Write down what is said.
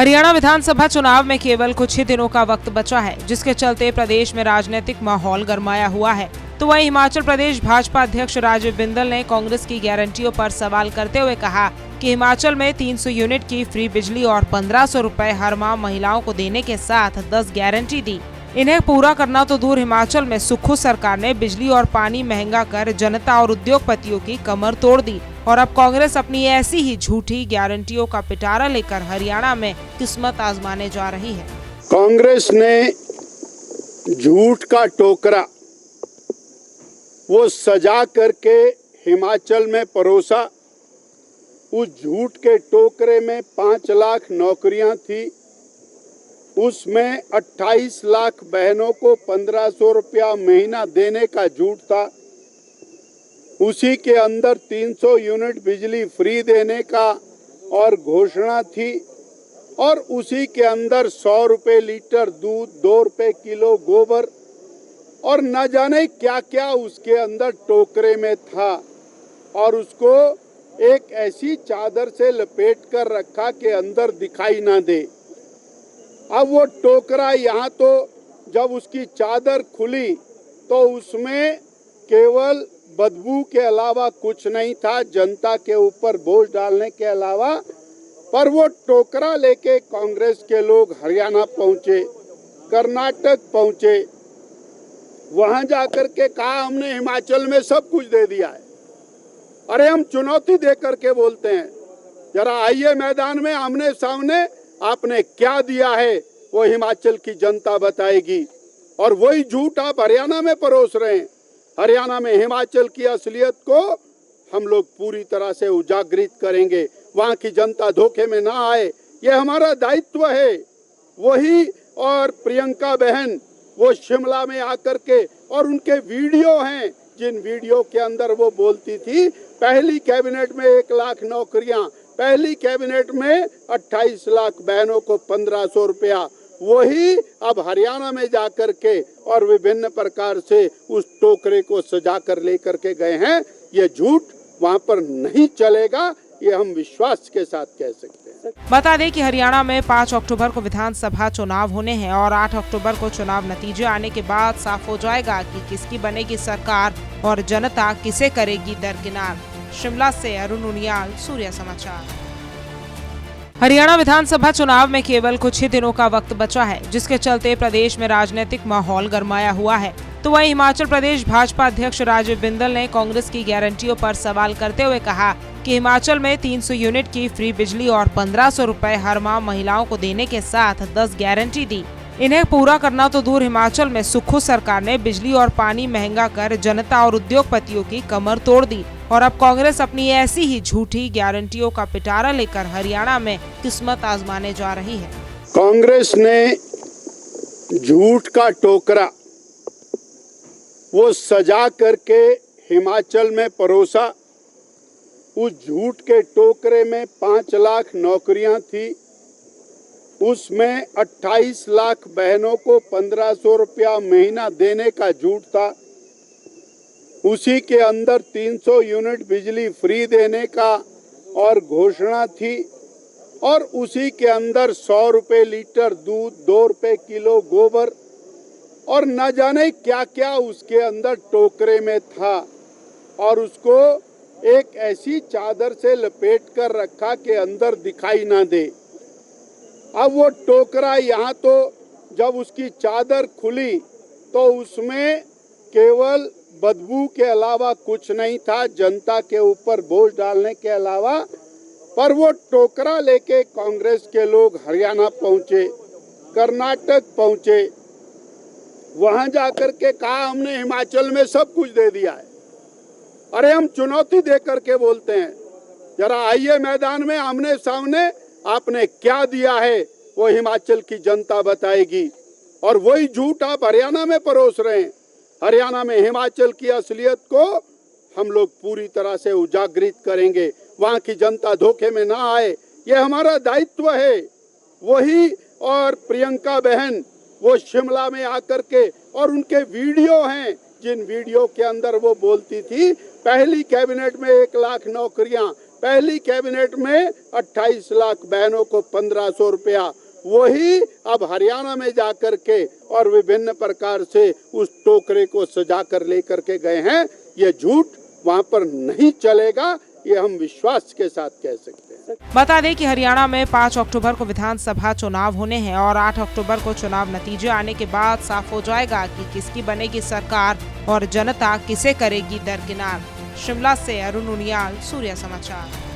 हरियाणा विधानसभा चुनाव में केवल कुछ ही दिनों का वक्त बचा है, जिसके चलते प्रदेश में राजनीतिक माहौल गरमाया हुआ है। तो वहीं हिमाचल प्रदेश भाजपा अध्यक्ष राजीव बिंदल ने कांग्रेस की गारंटियों पर सवाल करते हुए कहा कि हिमाचल में 300 यूनिट की फ्री बिजली और 1500 रुपए हर माह महिलाओं को देने के साथ 10 गारंटी दी। इन्हें पूरा करना तो दूर, हिमाचल में सुक्खू सरकार ने बिजली और पानी महंगा कर जनता और उद्योगपतियों की कमर तोड़ दी और अब कांग्रेस अपनी ऐसी ही झूठी गारंटियों का पिटारा लेकर हरियाणा में किस्मत आजमाने जा रही है। कांग्रेस ने झूठ का टोकरा वो सजा करके हिमाचल में परोसा। उस झूठ के टोकरे में 5 लाख नौकरियां थी, उसमें 28 लाख बहनों को 1500 रुपया महीना देने का झूठ था। उसी के अंदर 300 यूनिट बिजली फ्री देने का और घोषणा थी और उसी के अंदर 100 रुपये लीटर दूध, 2 रुपये किलो गोबर और न जाने क्या क्या उसके अंदर टोकरे में था और उसको एक ऐसी चादर से लपेट कर रखा कि अंदर दिखाई ना दे। अब वो टोकरा यहाँ तो जब उसकी चादर खुली तो उसमें केवल बदबू के अलावा कुछ नहीं था, जनता के ऊपर बोझ डालने के अलावा। पर वो टोकरा लेके कांग्रेस के लोग हरियाणा पहुंचे, कर्नाटक पहुंचे, वहां जाकर के कहा हमने हिमाचल में सब कुछ दे दिया है। अरे हम चुनौती दे करके बोलते हैं, जरा आइए मैदान में आमने सामने, आपने क्या दिया है वो हिमाचल की जनता बताएगी। और वही झूठ आप हरियाणा में परोस रहे हैं। हरियाणा में हिमाचल की असलियत को हम लोग पूरी तरह से उजागरित करेंगे, वहां की जनता धोखे में ना आए, ये हमारा दायित्व है। वही और प्रियंका बहन वो शिमला में आकर के, और उनके वीडियो हैं जिन वीडियो के अंदर वो बोलती थी पहली कैबिनेट में 1 लाख नौकरियां, पहली कैबिनेट में 28 लाख बहनों को 1500 रुपया, वही अब हरियाणा में जाकर के और विभिन्न प्रकार से उस टोकरे को सजा कर लेकर के गए हैं। ये झूठ वहां पर नहीं चलेगा, ये हम विश्वास के साथ कह सकते हैं। बता दें कि हरियाणा में 5 अक्टूबर को विधानसभा चुनाव होने हैं और 8 अक्टूबर को चुनाव नतीजे आने के बाद साफ हो जाएगा कि किसकी बनेगी सरकार और जनता किसे करेगी दरकिनार। शिमला से अरुण उनियाल, सूर्य समाचार। हरियाणा विधानसभा चुनाव में केवल कुछ ही दिनों का वक्त बचा है, जिसके चलते प्रदेश में राजनीतिक माहौल गरमाया हुआ है। तो वहीं हिमाचल प्रदेश भाजपा अध्यक्ष राजीव बिंदल ने कांग्रेस की गारंटियों पर सवाल करते हुए कहा कि हिमाचल में 300 यूनिट की फ्री बिजली और 1500 रुपए हर माह महिलाओं को देने के साथ 10 गारंटी दी। इन्हें पूरा करना तो दूर, हिमाचल में सुक्खू सरकार ने बिजली और पानी महंगा कर जनता और उद्योगपतियों की कमर तोड़ दी और अब कांग्रेस अपनी ऐसी ही झूठी गारंटियों का पिटारा लेकर हरियाणा में किस्मत आजमाने जा रही है। कांग्रेस ने झूठ का टोकरा वो सजा करके हिमाचल में परोसा। उस झूठ के टोकरे में 5 लाख नौकरियां थी, उसमें 28 लाख बहनों को 1500 रुपया महीना देने का झूठ था। उसी के अंदर 300 यूनिट बिजली फ्री देने का और घोषणा थी और उसी के अंदर 100 रुपये लीटर दूध, 2 रुपये किलो गोबर और न जाने क्या क्या उसके अंदर टोकरे में था और उसको एक ऐसी चादर से लपेट कर रखा कि अंदर दिखाई ना दे। अब वो टोकरा यहाँ तो जब उसकी चादर खुली तो उसमें केवल बदबू के अलावा कुछ नहीं था, जनता के ऊपर बोझ डालने के अलावा। पर वो टोकरा लेके कांग्रेस के लोग हरियाणा पहुंचे, कर्नाटक पहुंचे, वहां जाकर के कहा हमने हिमाचल में सब कुछ दे दिया है। अरे हम चुनौती दे करके बोलते हैं, जरा आइए मैदान में आमने सामने, आपने क्या दिया है वो हिमाचल की जनता बताएगी। और वही झूठ आप हरियाणा में परोस रहे हैं। हरियाणा में हिमाचल की असलियत को हम लोग पूरी तरह से उजागरित करेंगे, वहां की जनता धोखे में ना आए, ये हमारा दायित्व है। वही और प्रियंका बहन वो शिमला में आकर के, और उनके वीडियो हैं जिन वीडियो के अंदर वो बोलती थी पहली कैबिनेट में 1 लाख नौकरियां, पहली कैबिनेट में 28 लाख बहनों को 1500 रुपया, वही अब हरियाणा में जाकर के और विभिन्न प्रकार से उस टोकरे को सजा कर लेकर के गए हैं। ये झूठ वहां पर नहीं चलेगा, ये हम विश्वास के साथ कह सकते हैं। बता दें कि हरियाणा में 5 अक्टूबर को विधानसभा चुनाव होने हैं और 8 अक्टूबर को चुनाव नतीजे आने के बाद साफ हो जाएगा कि किसकी बनेगी सरकार और जनता किसे करेगी दरकिनार। शिमला से अरुण उनियाल, सूर्य समाचार।